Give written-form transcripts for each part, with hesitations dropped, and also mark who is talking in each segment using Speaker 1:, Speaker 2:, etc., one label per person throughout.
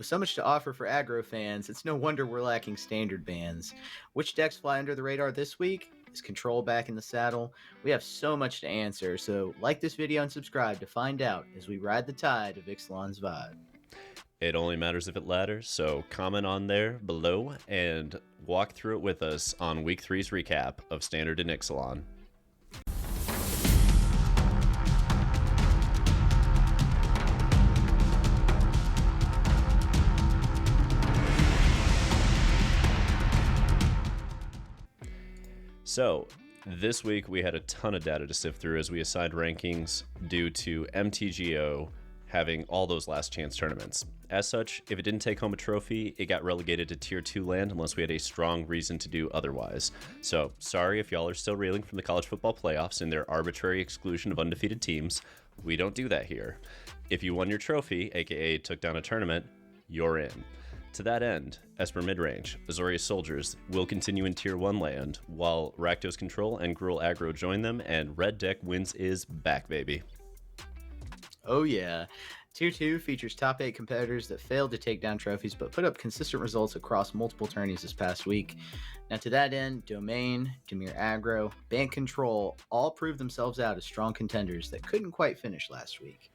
Speaker 1: With so much to offer for aggro fans, it's no wonder we're lacking standard bans. Which decks fly under the radar this week? Is Control back in the saddle? We have so much to answer, so like this video and subscribe to find out as we ride the tide of Ixalan's vibe.
Speaker 2: It only matters if it ladders, so comment on there below and walk through it with us on Week 3's recap of Standard and Ixalan. So, this week we had a ton of data to sift through as we assigned rankings due to MTGO having all those last chance tournaments. As such, if it didn't take home a trophy, it got relegated to Tier 2 land unless we had a strong reason to do otherwise. So, sorry if y'all are still reeling from the college football playoffs and their arbitrary exclusion of undefeated teams. We don't do that here. If you won your trophy, aka took down a tournament, you're in. To that end, Esper Midrange, Azorius Soldiers will continue in Tier 1 land, while Rakdos Control and Gruul Aggro join them, and Red Deck Wins is back, baby.
Speaker 1: Oh yeah. Tier 2 features top 8 competitors that failed to take down trophies but put up consistent results across multiple tourneys this past week. Now to that end, Domain, Dimir Aggro, Bant Control all proved themselves out as strong contenders that couldn't quite finish last week.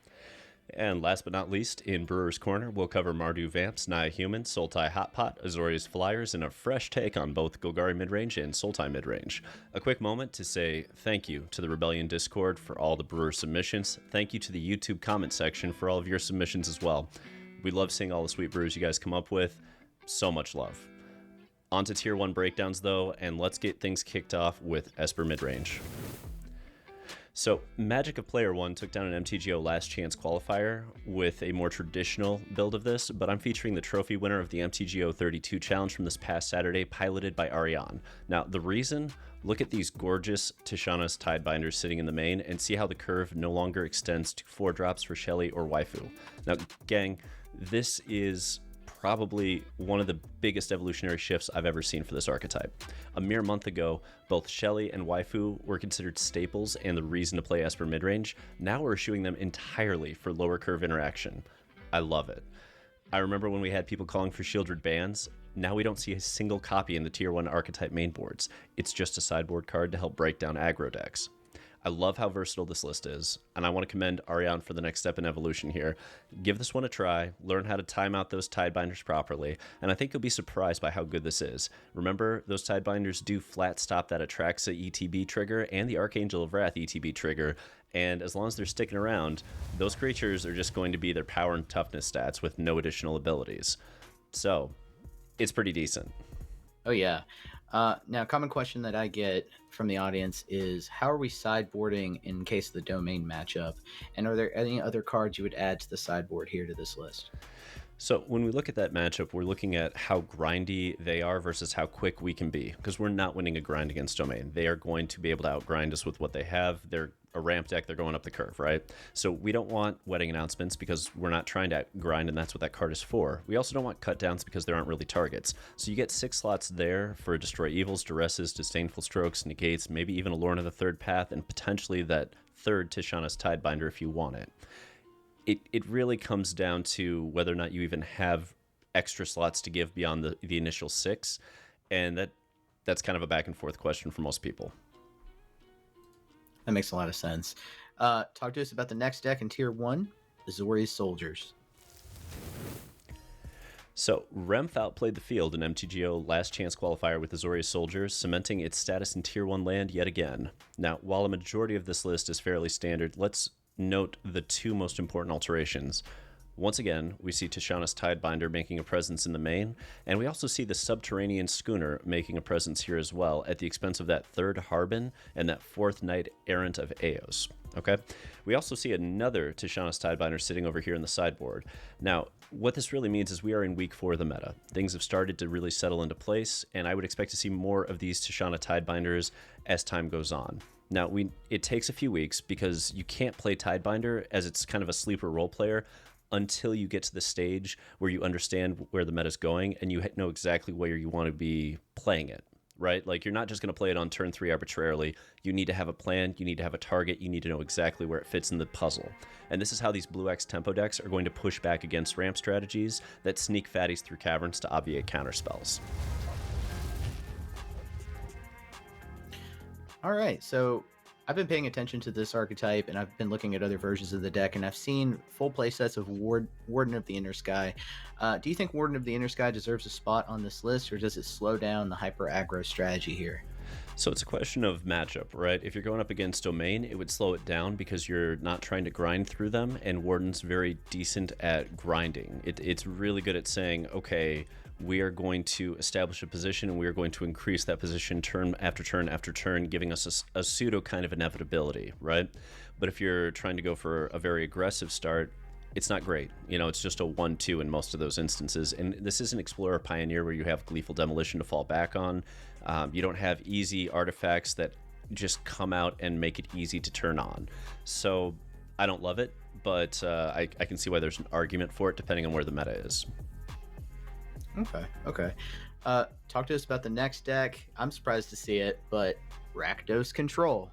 Speaker 2: And last but not least, in Brewer's Corner, we'll cover Mardu Vamps, Naya Humans, Sultai Hotpot, Azorius Fliers, and a fresh take on both Golgari Midrange and Sultai Midrange. A quick moment to say thank you to the Rebellion Discord for all the Brewer submissions. Thank you to the YouTube comment section for all of your submissions as well. We love seeing all the sweet brews you guys come up with. So much love. On to Tier 1 breakdowns though, and let's get things kicked off with Esper Midrange. So, Magic of Player 1 took down an MTGO Last Chance qualifier with a more traditional build of this, but I'm featuring the trophy winner of the MTGO 32 challenge from this past Saturday, piloted by Ariane. Now, the reason, look at these gorgeous Tishana's Tidebinders sitting in the main and see how the curve no longer extends to 4 drops for Shelly or Waifu. Now, gang, this is probably one of the biggest evolutionary shifts I've ever seen for this archetype. A mere month ago, both Shelly and Waifu were considered staples and the reason to play Esper Midrange. Now we're eschewing them entirely for lower curve interaction. I love it. I remember when we had people calling for shielded bans. Now we don't see a single copy in the Tier 1 archetype main boards. It's just a sideboard card to help break down aggro decks. I love how versatile this list is, and I want to commend Ariane for the next step in evolution here. Give this one a try, learn how to time out those Tidebinders properly, and I think you'll be surprised by how good this is. Remember, those Tidebinders do flat stop that Atraxa ETB trigger and the Archangel of Wrath ETB trigger, and as long as they're sticking around, those creatures are just going to be their power and toughness stats with no additional abilities. So, it's pretty decent.
Speaker 1: Oh yeah. Now, a common question that I get from the audience is, how are we sideboarding in case of the Domain matchup? And are there any other cards you would add to the sideboard here to this list?
Speaker 2: So when we look at that matchup, we're looking at how grindy they are versus how quick we can be, because we're not winning a grind against Domain. They are going to be able to outgrind us with what they have. They're a ramp deck, they're going up the curve, right? So we don't want wedding announcements because we're not trying to grind, and that's what that card is for. We also don't want cut downs because there aren't really targets. So you get 6 slots there for Destroy Evils, Duresses, Disdainful Strokes, Negates, maybe even a Lorna the Third Path, and potentially that third Tishana's Tidebinder if you want it. It really comes down to whether or not you even have extra slots to give beyond the initial 6, and that's kind of a back and forth question for most people.
Speaker 1: That makes a lot of sense. Talk to us about the next deck in Tier 1, Azorius Soldiers.
Speaker 2: So, Remph outplayed the field in MTGO Last Chance qualifier with Azorius Soldiers, cementing its status in Tier 1 land yet again. Now, while a majority of this list is fairly standard, let's note the 2 most important alterations. Once again, we see Tishana's Tidebinder making a presence in the main, and we also see the Subterranean Schooner making a presence here as well, at the expense of that 3rd Harbin and that 4th Knight Errant of Eos. Okay? We also see another Tishana's Tidebinder sitting over here in the sideboard. Now, what this really means is we are in week 4 of the meta. Things have started to really settle into place, and I would expect to see more of these Tishana Tidebinders as time goes on. Now, it takes a few weeks because you can't play Tidebinder as it's kind of a sleeper role player until you get to the stage where you understand where the meta's going and you know exactly where you want to be playing it. right? Like, you're not just going to play it on turn 3 arbitrarily. You need to have a plan, you need to have a target, you need to know exactly where it fits in the puzzle. And this is how these Blue X tempo decks are going to push back against ramp strategies that sneak fatties through caverns to obviate counterspells.
Speaker 1: All right, so I've been paying attention to this archetype, and I've been looking at other versions of the deck, and I've seen full playsets of Warden of the Inner Sky. Do you think Warden of the Inner Sky deserves a spot on this list, or does it slow down the hyper aggro strategy here?
Speaker 2: So it's a question of matchup, right? If you're going up against Domain, it would slow it down because you're not trying to grind through them, and Warden's very decent at grinding. It's really good at saying, okay, we are going to establish a position and we are going to increase that position turn after turn after turn, giving us a pseudo kind of inevitability, right? But if you're trying to go for a very aggressive start, it's not great. You know, it's just a 1-2 in most of those instances. And this is an Explorer Pioneer where you have Gleeful Demolition to fall back on. You don't have easy artifacts that just come out and make it easy to turn on. So I don't love it, but I can see why there's an argument for it depending on where the meta is.
Speaker 1: Okay. Talk to us about the next deck. I'm surprised to see it, but Rakdos Control.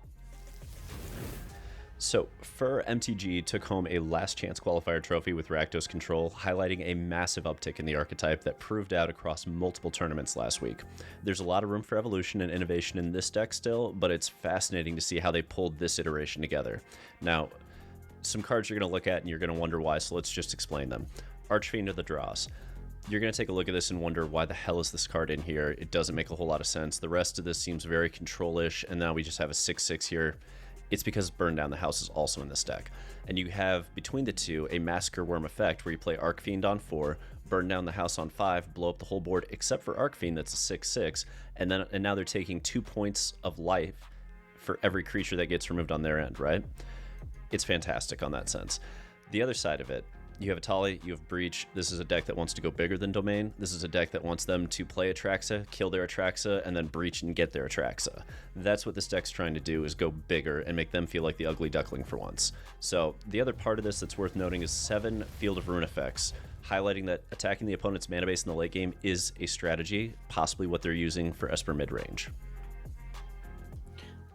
Speaker 2: So, Fur MTG took home a last chance qualifier trophy with Rakdos Control, highlighting a massive uptick in the archetype that proved out across multiple tournaments last week. There's a lot of room for evolution and innovation in this deck still, but it's fascinating to see how they pulled this iteration together. Now, some cards you're going to look at and you're going to wonder why, so let's just explain them. Archfiend of the Dross. You're going to take a look at this and wonder, why the hell is this card in here? It doesn't make a whole lot of sense. The rest of this seems very control-ish, and now we just have a 6/6 here. It's because Burn Down the House is also in this deck. And you have, between the two, a Massacre Worm effect where you play Archfiend on 4, Burn Down the House on 5, blow up the whole board except for Archfiend, that's a 6/6, and now they're taking 2 points of life for every creature that gets removed on their end, right? It's fantastic on that sense. The other side of it, you have Atali, you have Breach. This is a deck that wants to go bigger than Domain. This is a deck that wants them to play Atraxa, kill their Atraxa, and then breach and get their Atraxa. That's what this deck's trying to do, is go bigger and make them feel like the ugly duckling for once. So the other part of this that's worth noting is 7 Field of Ruin effects, highlighting that attacking the opponent's mana base in the late game is a strategy, possibly what they're using for Esper Midrange.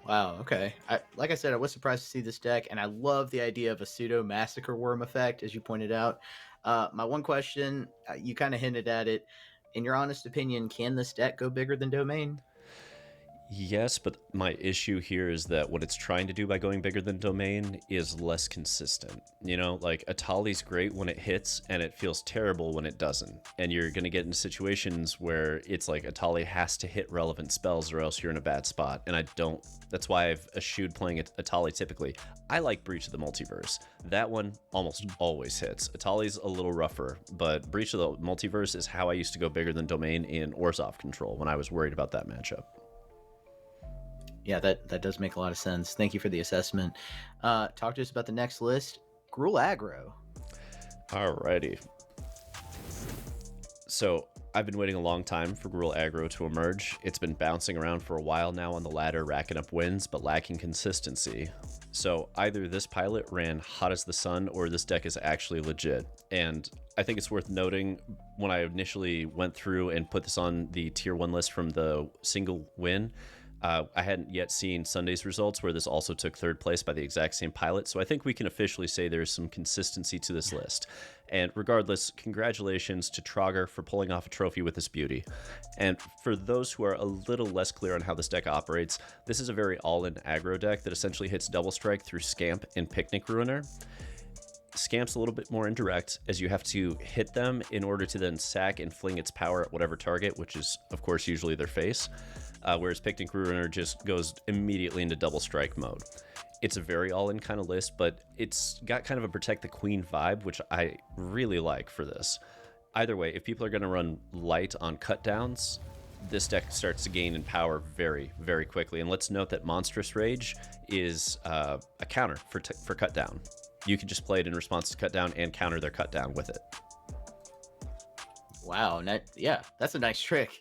Speaker 1: Wow, okay. Like I said, I was surprised to see this deck, and I love the idea of a pseudo Massacre Worm effect, as you pointed out. My one question, you kind of hinted at it. In your honest opinion, can this deck go bigger than Domain?
Speaker 2: Yes, but my issue here is that what it's trying to do by going bigger than Domain is less consistent. You know, like, Atali's great when it hits, and it feels terrible when it doesn't. And you're going to get into situations where it's like Atali has to hit relevant spells or else you're in a bad spot. And that's why I've eschewed playing Atali typically. I like Breach of the Multiverse. That one almost always hits. Atali's a little rougher, but Breach of the Multiverse is how I used to go bigger than Domain in Orzhov Control when I was worried about that matchup.
Speaker 1: Yeah, that does make a lot of sense. Thank you for the assessment. Talk to us about the next list, Gruul Aggro.
Speaker 2: Alrighty. So I've been waiting a long time for Gruul Aggro to emerge. It's been bouncing around for a while now on the ladder, racking up wins, but lacking consistency. So either this pilot ran hot as the sun, or this deck is actually legit. And I think it's worth noting, when I initially went through and put this on the tier 1 list from the single win, I hadn't yet seen Sunday's results, where this also took 3rd place by the exact same pilot, so I think we can officially say there's some consistency to this list. And regardless, congratulations to Trogger for pulling off a trophy with this beauty. And for those who are a little less clear on how this deck operates, this is a very all-in aggro deck that essentially hits double strike through Scamp and Picnic Ruiner. Scamp's a little bit more indirect, as you have to hit them in order to then sack and fling its power at whatever target, which is, of course, usually their face. Whereas Picnic Ruiner just goes immediately into double strike mode. It's a very all-in kind of list, but it's got kind of a Protect the Queen vibe, which I really like for this. Either way, if people are going to run light on cut downs, this deck starts to gain in power very, very quickly. And let's note that Monstrous Rage is a counter for cut down. You can just play it in response to cut down and counter their cut down with it.
Speaker 1: Wow, yeah, that's a nice trick.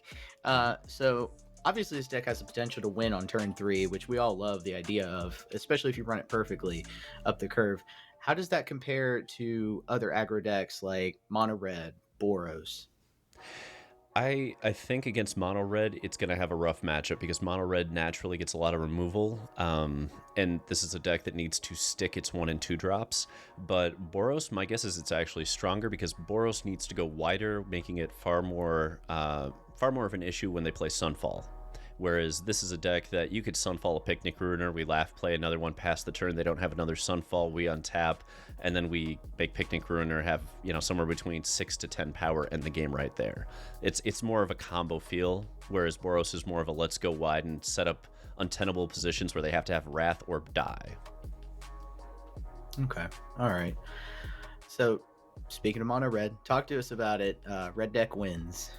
Speaker 1: So obviously this deck has the potential to win on turn 3, which we all love the idea of, especially if you run it perfectly up the curve. How does that compare to other aggro decks like Mono Red, Boros?
Speaker 2: I think against mono red, it's going to have a rough matchup because mono red naturally gets a lot of removal. And this is a deck that needs to stick its 1 and 2 drops. But Boros, my guess is it's actually stronger because Boros needs to go wider, making it far more of an issue when they play Sunfall. Whereas this is a deck that you could Sunfall a Picnic Ruiner, we laugh, play another one past the turn, they don't have another Sunfall, we untap, and then we make Picnic Ruiner have, somewhere between 6 to 10 power, and the game right there. It's more of a combo feel, whereas Boros is more of a let's go wide and set up untenable positions where they have to have Wrath or die.
Speaker 1: Okay, all right. So, speaking of mono red, talk to us about it. Red deck wins.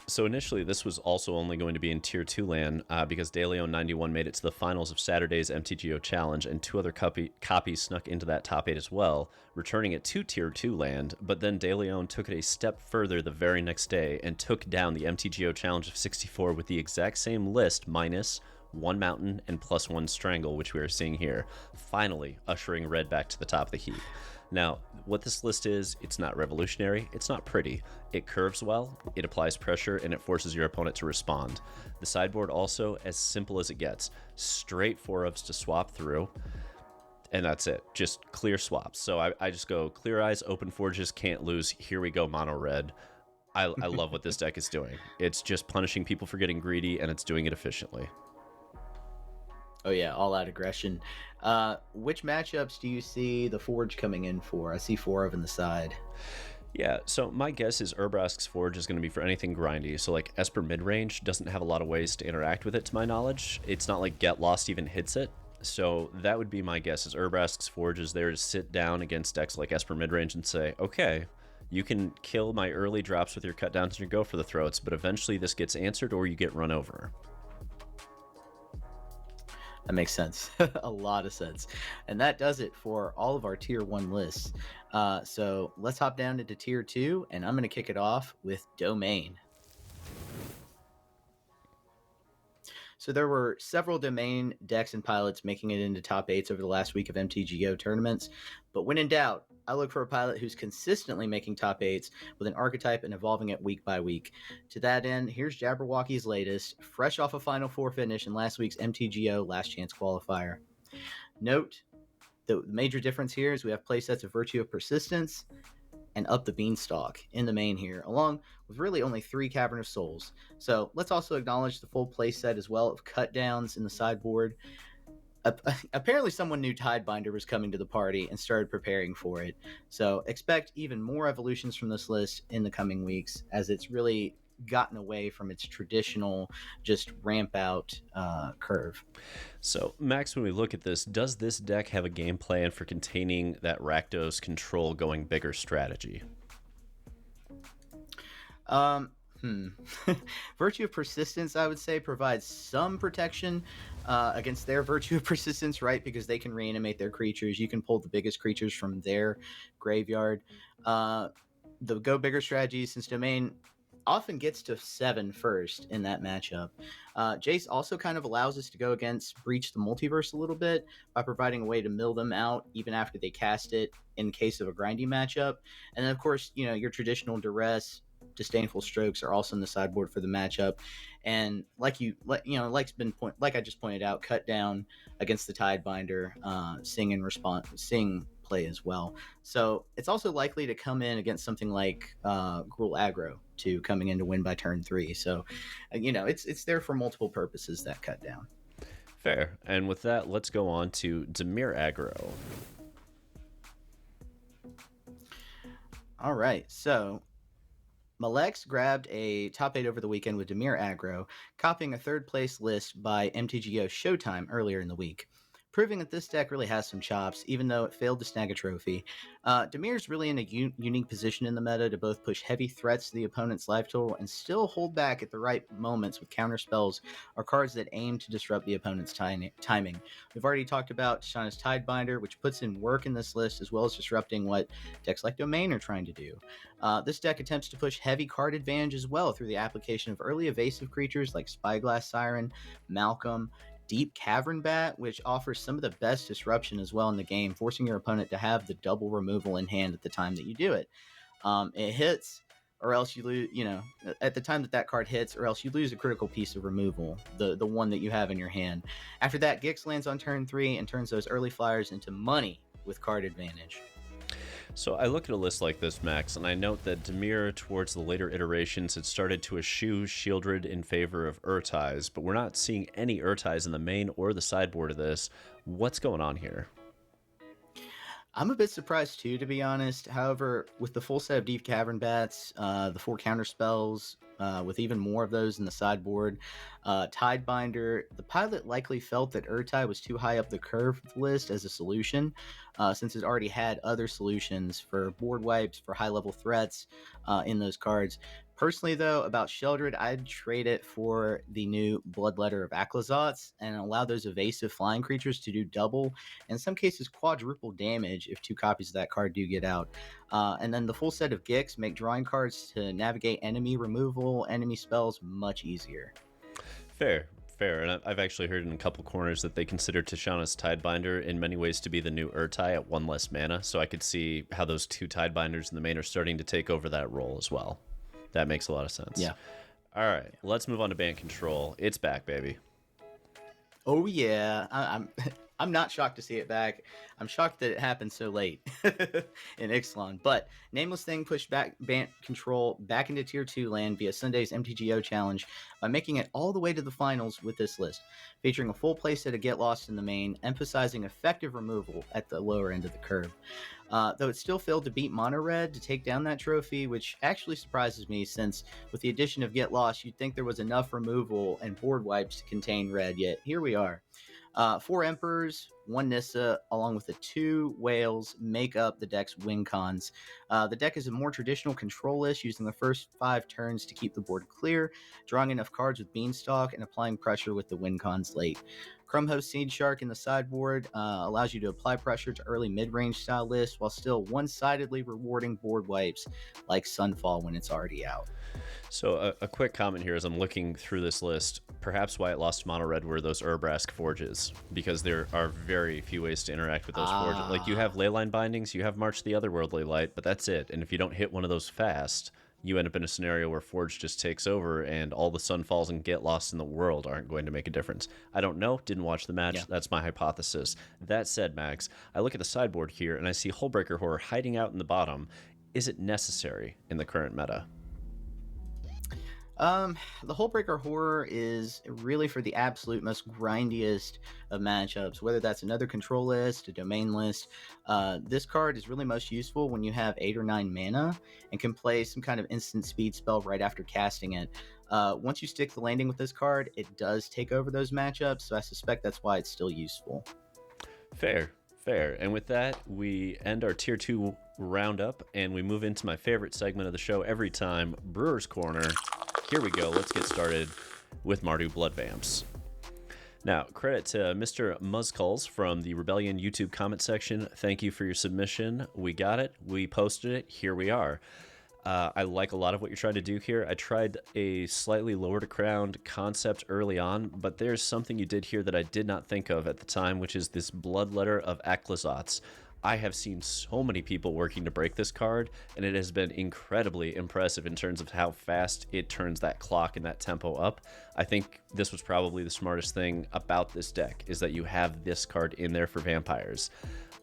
Speaker 2: So initially, this was also only going to be in Tier 2 land because DeLeon 91 made it to the finals of Saturday's MTGO Challenge, and 2 other copies snuck into that top 8 as well, returning it to Tier 2 land, but then DeLeon took it a step further the very next day and took down the MTGO Challenge of 64 with the exact same list minus 1 Mountain and +1 Strangle, which we are seeing here, finally ushering red back to the top of the heap. Now, what this list is, it's not revolutionary, it's not pretty. It curves well, it applies pressure, and it forces your opponent to respond. The sideboard also, as simple as it gets. Straight 4-ofs to swap through, and that's it. Just clear swaps. So I just go clear eyes, open forges, can't lose, here we go mono red. I love what this deck is doing. It's just punishing people for getting greedy, and it's doing it efficiently.
Speaker 1: Oh yeah, all out aggression. Which matchups do you see the Forge coming in for? I see 4 of in the side.
Speaker 2: Yeah, so my guess is Urbrask's Forge is going to be for anything grindy. So like Esper Midrange doesn't have a lot of ways to interact with it to my knowledge. It's not like Get Lost even hits it. So that would be my guess is Urbrask's Forge is there to sit down against decks like Esper Midrange and say, okay, you can kill my early drops with your cut downs and your go for the throats, but eventually this gets answered or you get run over.
Speaker 1: That makes sense. A lot of sense. And that does it for all of our Tier 1 lists. So let's hop down into Tier 2, and I'm going to kick it off with Domain. So there were several Domain decks and pilots making it into top 8s over the last week of MTGO tournaments. But when in doubt, I look for a pilot who's consistently making top 8s with an archetype and evolving it week by week. To that end, here's Jabberwocky's latest, fresh off a Final Four finish in last week's MTGO Last Chance qualifier. Note, the major difference here is we have playsets of Virtue of Persistence and Up the Beanstalk in the main here, along with really only 3 Cavern of Souls. So let's also acknowledge the full playset as well of cut downs in the sideboard. Apparently someone knew Tidebinder was coming to the party and started preparing for it. So expect even more evolutions from this list in the coming weeks, as it's really gotten away from its traditional just ramp out curve.
Speaker 2: So Max, when we look at this, does this deck have a game plan for containing that Rakdos Control going bigger strategy?
Speaker 1: Virtue of Persistence, I would say, provides some protection against their Virtue of Persistence, right? Because they can reanimate their creatures. You can pull the biggest creatures from their graveyard. The go bigger strategy, since Domain often gets to 7 first in that matchup. Jace also kind of allows us to go against Breach the Multiverse a little bit by providing a way to mill them out even after they cast it in case of a grindy matchup. And then, of course, your traditional Duress, Disdainful Strokes are also in the sideboard for the matchup. And like I just pointed out, cut down against the Tidebinder, Sing play as well. So it's also likely to come in against something like Gruul Aggro to coming in to win by turn 3. So it's there for multiple purposes, that cut down.
Speaker 2: Fair. And with that, let's go on to Dimir Aggro.
Speaker 1: All right, so Malex grabbed a top 8 over the weekend with Dimir Aggro, copying a third place list by MTGO Showtime earlier in the week, proving that this deck really has some chops, even though it failed to snag a trophy. Dimir's really in a unique position in the meta to both push heavy threats to the opponent's life total and still hold back at the right moments with counter spells or cards that aim to disrupt the opponent's timing. We've already talked about Shana's Tidebinder, which puts in work in this list, as well as disrupting what decks like Domain are trying to do. This deck attempts to push heavy card advantage as well through the application of early evasive creatures like Spyglass Siren, Malcolm, Deep Cavern Bat, which offers some of the best disruption as well in the game, forcing your opponent to have the double removal in hand at the time that you do it. It hits or else you lose, at the time that card hits, or else you lose a critical piece of removal, the one that you have in your hand. After that, Gix lands on turn 3 and turns those early flyers into money with card advantage.
Speaker 2: So I look at a list like this, Max, and I note that Dimir, towards the later iterations, had started to eschew Shieldred in favor of Urtais, but we're not seeing any Urtais in the main or the sideboard of this. What's going on here?
Speaker 1: I'm a bit surprised too, to be honest. However, with the full set of Deep Cavern Bats, the 4 counter spells, with even more of those in the sideboard, Tidebinder, the pilot likely felt that Urtai was too high up the curve list as a solution, since it already had other solutions for board wipes, for high level threats in those cards. Personally, though, about Sheldred, I'd trade it for the new Bloodletter of Aclazotz and allow those evasive flying creatures to do double, in some cases quadruple damage if 2 copies of that card do get out. And then the full set of Gix make drawing cards to navigate enemy removal, enemy spells much easier.
Speaker 2: Fair. And I've actually heard in a couple corners that they consider Tishana's Tidebinder in many ways to be the new Urtai at 1 less mana, so I could see how those 2 Tidebinders in the main are starting to take over that role as well. That makes a lot of sense.
Speaker 1: Yeah.
Speaker 2: All right, let's move on to Bant Control. It's back, baby.
Speaker 1: Oh yeah, I'm not shocked to see it back. I'm shocked that it happened so late in Ixalan. But Nameless Thing pushed back Bant Control back into Tier 2 land via Sunday's MTGO challenge by making it all the way to the finals with this list, featuring a full playset of Get Lost in the main, emphasizing effective removal at the lower end of the curve. Though it still failed to beat Mono Red to take down that trophy, which actually surprises me, since with the addition of Get Lost, you'd think there was enough removal and board wipes to contain Red, yet here we are. 4 Emperors, 1 Nissa, along with the 2 Whales make up the deck's win cons. The deck is a more traditional control list, using the first 5 turns to keep the board clear, drawing enough cards with Beanstalk, and applying pressure with the win cons late. Crumhost Seed Shark in the sideboard allows you to apply pressure to early mid-range style lists while still one-sidedly rewarding board wipes like Sunfall when it's already out.
Speaker 2: So a quick comment here as I'm looking through this list. Perhaps why it lost Mono Red were those Urbrask Forges, because there are very few ways to interact with those forges. Like, you have Leyline Bindings, you have March the Otherworldly Light, but that's it. And if you don't hit one of those fast, you end up in a scenario where Forge just takes over and all the Sunfalls and Get Lost in the world aren't going to make a difference. I don't know, didn't watch the match, That's my hypothesis. That said, Max, I look at the sideboard here and I see Hullbreaker Horror hiding out in the bottom. Is it necessary in the current meta?
Speaker 1: The Hullbreaker Horror is really for the absolute most grindiest of matchups, whether that's another control list, a domain list. This card is really most useful when you have 8 or 9 mana and can play some kind of instant speed spell right after casting it. Once you stick the landing with this card, it does take over those matchups, so I suspect that's why it's still useful.
Speaker 2: Fair. And with that, we end our Tier 2 roundup, and we move into my favorite segment of the show every time, Brewer's Corner. Here we go. Let's get started with Mardu Blood Vamps. Now, credit to Mr. Muzzculls from the Rebellion YouTube comment section. Thank you for your submission. We got it. We posted it. Here we are. I like a lot of what you're trying to do here. I tried a slightly lower to crown concept early on, but there's something you did here that I did not think of at the time, which is this Bloodletter of Aclazotz. I have seen so many people working to break this card, and it has been incredibly impressive in terms of how fast it turns that clock and that tempo up. I think this was probably the smartest thing about this deck, is that you have this card in there for vampires.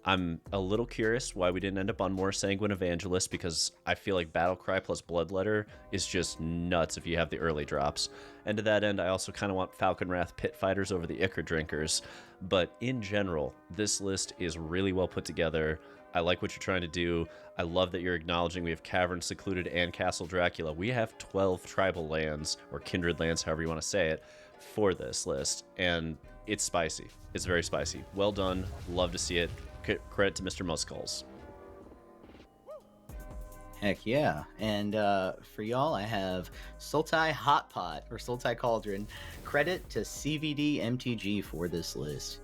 Speaker 2: I'm a little curious why we didn't end up on more Sanguine Evangelist, because I feel like Battlecry plus Bloodletter is just nuts if you have the early drops. And to that end, I also kind of want Falcon Wrath Pit Fighters over the Ichor Drinkers. But in general, this list is really well put together. I like what you're trying to do. I love that you're acknowledging we have Cavern Secluded and Castle Dracula. We have 12 tribal lands, or kindred lands, however you want to say it, for this list. And it's spicy. It's very spicy. Well done. Love to see it. Credit to Mr. Muzzculls.
Speaker 1: Heck yeah. And for y'all, I have Sultai Hot Pot, or Sultai Cauldron. Credit to CVD MTG for this list.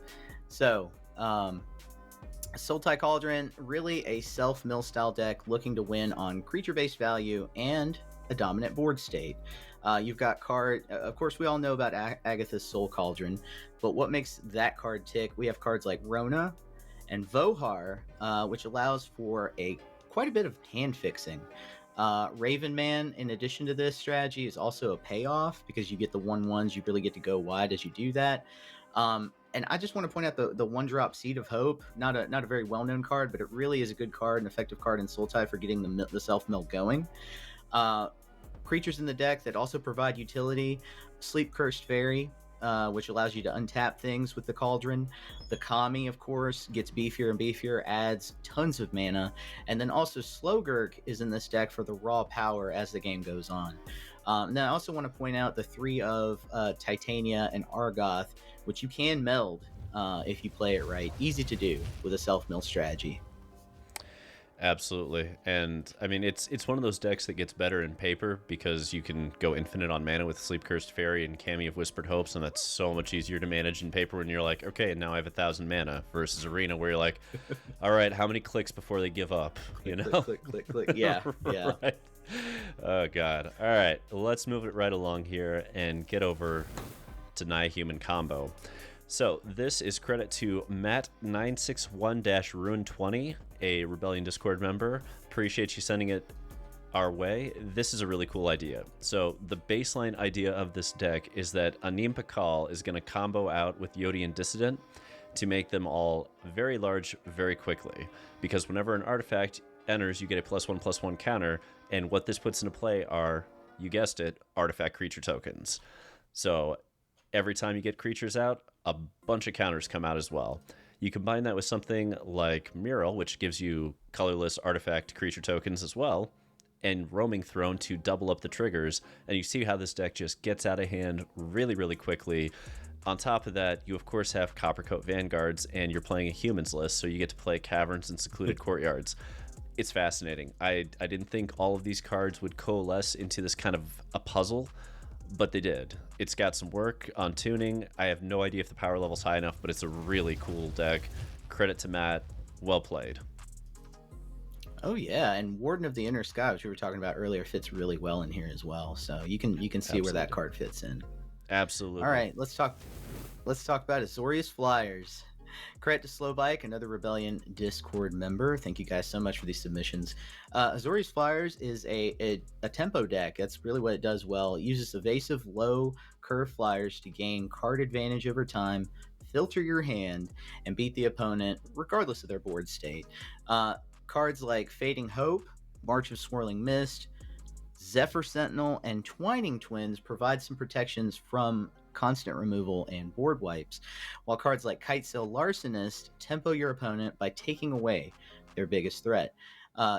Speaker 1: So, Sultai Cauldron, really a self-mill style deck looking to win on creature-based value and a dominant board state. You've got of course, we all know about Agatha's Soul Cauldron, but what makes that card tick? We have cards like Rona and Vohar, which allows for quite a bit of hand fixing. Raven Man, in addition to this strategy, is also a payoff because you get the 1/1s. You really get to go wide as you do that. And I just want to point out the 1-drop Seed of Hope. Not a very well known card, but it really is a good card, an effective card in Sultai for getting the self mill going. Creatures in the deck that also provide utility: Sleep Cursed Fairy, which allows you to untap things with the Cauldron. The Kami, of course, gets beefier and beefier, adds tons of mana. And then also Slowgurk is in this deck for the raw power as the game goes on. Now I also want to point out the 3 of Titania and Argoth, which you can meld if you play it right. Easy to do with a self-mill strategy.
Speaker 2: Absolutely. And I mean, it's one of those decks that gets better in paper because you can go infinite on mana with Sleep Cursed Fairy and Kami of Whispered Hopes, and that's so much easier to manage in paper when you're like, okay, now I have 1,000 mana, versus Arena where you're like, all right, how many clicks before they give up? You know?
Speaker 1: Click. Yeah, yeah.
Speaker 2: Right. Oh, God. All right, let's move it right along here and get over to Naya Human combo. So this is credit to Matt961-Rune20, a Rebellion Discord member. Appreciate you sending it our way. This is a really cool idea. So the baseline idea of this deck is that Anim Pakal is going to combo out with Yodian Dissident to make them all very large very quickly. Because whenever an artifact enters, you get a +1/+1 counter, and what this puts into play are, you guessed it, artifact creature tokens. So every time you get creatures out, a bunch of counters come out as well. You combine that with something like Mural, which gives you colorless artifact creature tokens as well, and Roaming Throne to double up the triggers, and you see how this deck just gets out of hand really, really quickly. On top of that, you of course have Coppercoat Vanguards, and you're playing a humans list, so you get to play Caverns and Secluded Courtyards. It's fascinating. I didn't think all of these cards would coalesce into this kind of a puzzle, but they did. It's got some work on tuning. I have no idea if the power level's high enough, but it's a really cool deck. Credit to Matt. Well played.
Speaker 1: Oh yeah, and Warden of the Inner Sky, which we were talking about earlier, fits really well in here as well. So you can see
Speaker 2: Absolutely.
Speaker 1: where that card fits in.
Speaker 2: Absolutely.
Speaker 1: All right, let's talk about Azorius Fliers. Credit to Slowbike, another Rebellion Discord member. Thank you guys so much for these submissions. Azorius Fliers is a tempo deck. That's really what it does well. It uses evasive, low curve flyers to gain card advantage over time, filter your hand, and beat the opponent regardless of their board state. Cards like Fading Hope, March of Swirling Mist, Zephyr Sentinel, and Twining Twins provide some protections from constant removal and board wipes, while cards like Kitesail Larcenist tempo your opponent by taking away their biggest threat.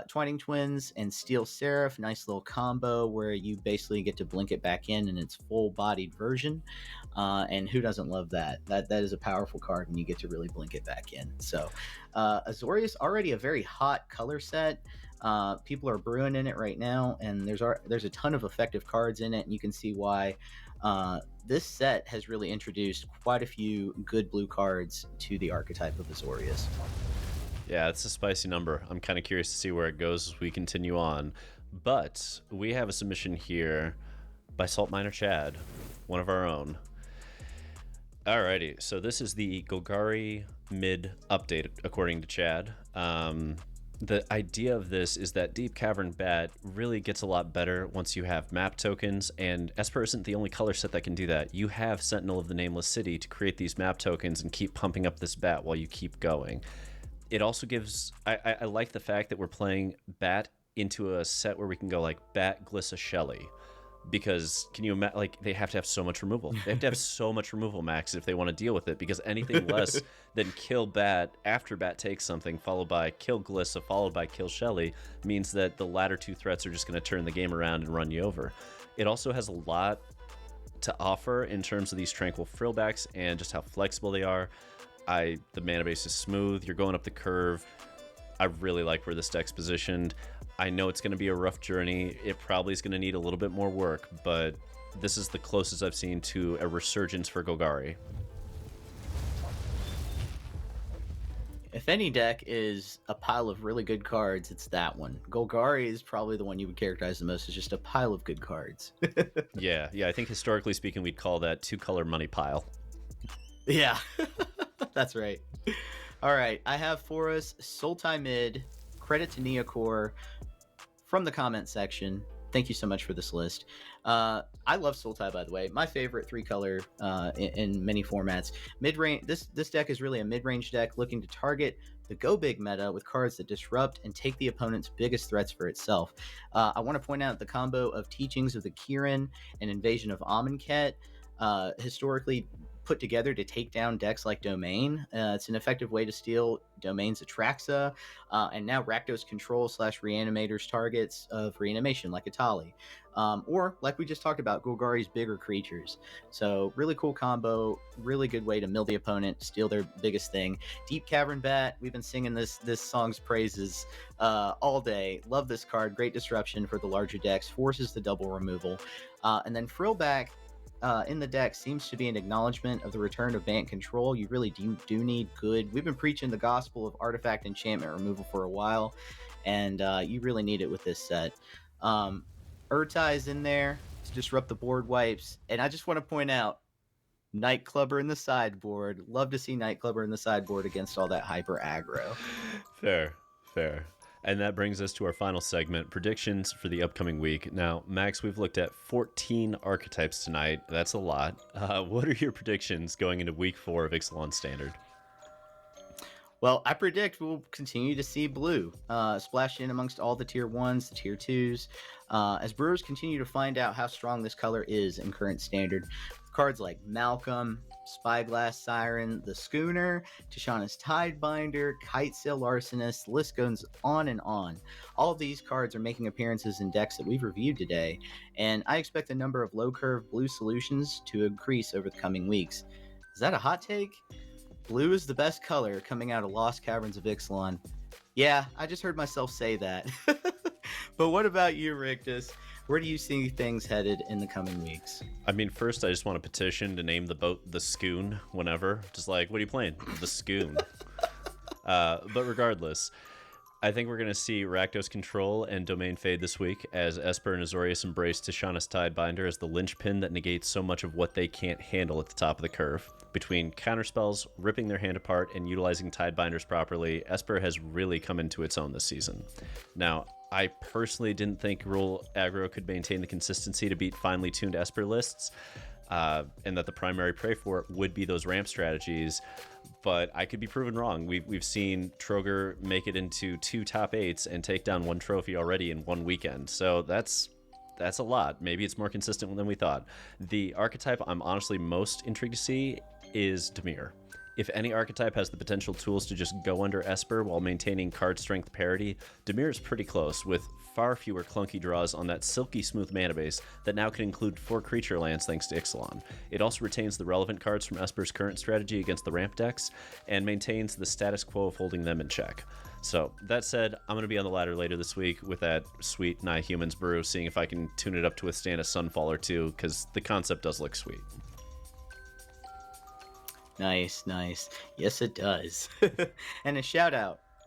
Speaker 1: Twining Twins and Steel Seraph, nice little combo where you basically get to blink it back in its full-bodied version, and who doesn't love that? That is a powerful card when you get to really blink it back in. So Azorius, already a very hot color set. People are brewing in it right now, and there's a ton of effective cards in it, and you can see why. This set has really introduced quite a few good blue cards to the archetype of Azorius.
Speaker 2: Yeah, it's a spicy number. I'm kind of curious to see where it goes as we continue on. But we have a submission here by Salt Miner Chad, one of our own. Alrighty, so this is the Golgari mid update, according to Chad. The idea of this is that Deep Cavern Bat really gets a lot better once you have map tokens, and Esper isn't the only color set that can do that. You have Sentinel of the Nameless City to create these map tokens and keep pumping up this bat while you keep going. It also gives... I like the fact that we're playing Bat into a set where we can go like Bat, Glissa, Shelly. Because can you imagine, like, they have to have so much removal. They have to have so much removal, Max, if they want to deal with it, because anything less than kill Bat after Bat takes something, followed by kill Glissa, followed by kill Shelly, means that the latter two threats are just going to turn the game around and run you over. It also has a lot to offer in terms of these Tranquil Frillbacks and just how flexible they are. The mana base is smooth, you're going up the curve. I really like where this deck's positioned. I know it's going to be a rough journey. It probably is going to need a little bit more work, but this is the closest I've seen to a resurgence for Golgari.
Speaker 1: If any deck is a pile of really good cards, it's that one. Golgari is probably the one you would characterize the most as just a pile of good cards.
Speaker 2: Yeah, I think historically speaking, we'd call that two-color money pile.
Speaker 1: Yeah, that's right. All right, I have for us Sultai Mid, credit to Neocore, from the comment section. Thank you so much for this list. I love Sultai, by the way. My favorite 3-color in many formats. Mid-range. This deck is really a mid-range deck looking to target the go big meta with cards that disrupt and take the opponent's biggest threats for itself. I want to point out the combo of Teachings of the Kirin and Invasion of Amonkhet, historically put together to take down decks like Domain. It's an effective way to steal Domain's Atraxa, and now Rakdos Control / Reanimator's targets of reanimation like Atali. Or, like we just talked about, Golgari's bigger creatures. So, really cool combo, really good way to mill the opponent, steal their biggest thing. Deep Cavern Bat, we've been singing this song's praises all day. Love this card, great disruption for the larger decks, forces the double removal. And then Frillback, in the deck seems to be an acknowledgement of the return of Bant Control. You really do need good. We've been preaching the gospel of artifact enchantment removal for a while, and you really need it with this set. Urtai is in there to disrupt the board wipes, and I just want to point out Nightclubber in the sideboard. Love to see Nightclubber in the sideboard against all that hyper aggro.
Speaker 2: Fair. And that brings us to our final segment, predictions for the upcoming week. Now, Max, we've looked at 14 archetypes tonight. That's a lot. What are your predictions going into week 4 of Ixalan Standard?
Speaker 1: Well, I predict we'll continue to see blue splash in amongst all the tier 1s, the tier 2s, as brewers continue to find out how strong this color is in current Standard. Cards like Malcolm, Spyglass Siren, the Schooner, Tishana's Tidebinder, Kitesail Larcenist, the list goes on and on. All of these cards are making appearances in decks that we've reviewed today, and I expect the number of low-curve blue solutions to increase over the coming weeks. Is that a hot take? Blue is the best color coming out of Lost Caverns of Ixalan. Yeah, I just heard myself say that. But what about you, Rictus? Where do you see things headed in the coming weeks?
Speaker 2: I mean, first, I just want to petition to name the boat the Scoon whenever. Just like, what are you playing? The Scoon. But regardless, I think we're going to see Rakdos Control and Domain fade this week as Esper and Azorius embrace Tishana's Tidebinder as the linchpin that negates so much of what they can't handle at the top of the curve. Between counterspells, ripping their hand apart, and utilizing Tidebinders properly, Esper has really come into its own this season. Now, I personally didn't think Gruul Aggro could maintain the consistency to beat finely tuned Esper lists, and that the primary prey for it would be those ramp strategies, but I could be proven wrong. We've seen Troger make it into 2 top 8s and take down 1 trophy already in 1 weekend, so that's a lot. Maybe it's more consistent than we thought. The archetype I'm honestly most intrigued to see is Dimir. If any archetype has the potential tools to just go under Esper while maintaining card strength parity, Dimir is pretty close, with far fewer clunky draws on that silky smooth mana base that now can include 4 creature lands thanks to Ixalan. It also retains the relevant cards from Esper's current strategy against the ramp decks, and maintains the status quo of holding them in check. So, that said, I'm going to be on the ladder later this week with that sweet Naya Humans brew, seeing if I can tune it up to withstand a Sunfall or 2, because the concept does look sweet.
Speaker 1: Nice. Yes, it does. And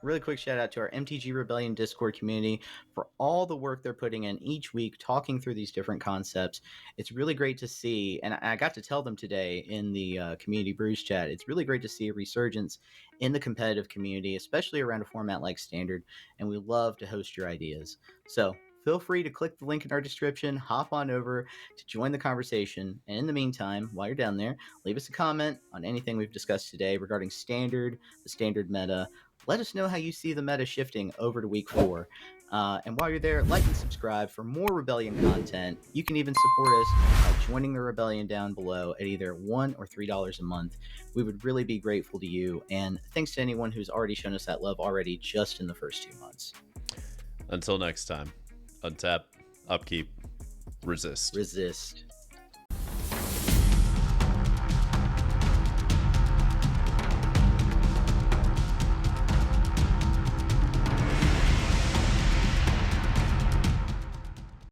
Speaker 1: really quick shout out to our MTG Rebellion Discord community for all the work they're putting in each week, talking through these different concepts. It's really great to see, and I got to tell them today in the community brews chat, it's really great to see a resurgence in the competitive community, especially around a format like Standard, and we love to host your ideas. So feel free to click the link in our description, hop on over to join the conversation, and in the meantime, while you're down there, leave us a comment on anything we've discussed today regarding Standard, the Standard meta. Let us know how you see the meta shifting over to week 4. And while you're there, like and subscribe for more Rebellion content. You can even support us by joining the Rebellion down below at either $1 or $3 a month. We would really be grateful to you, and thanks to anyone who's already shown us that love already just in the first 2 months.
Speaker 2: Until next time, untap, upkeep, resist.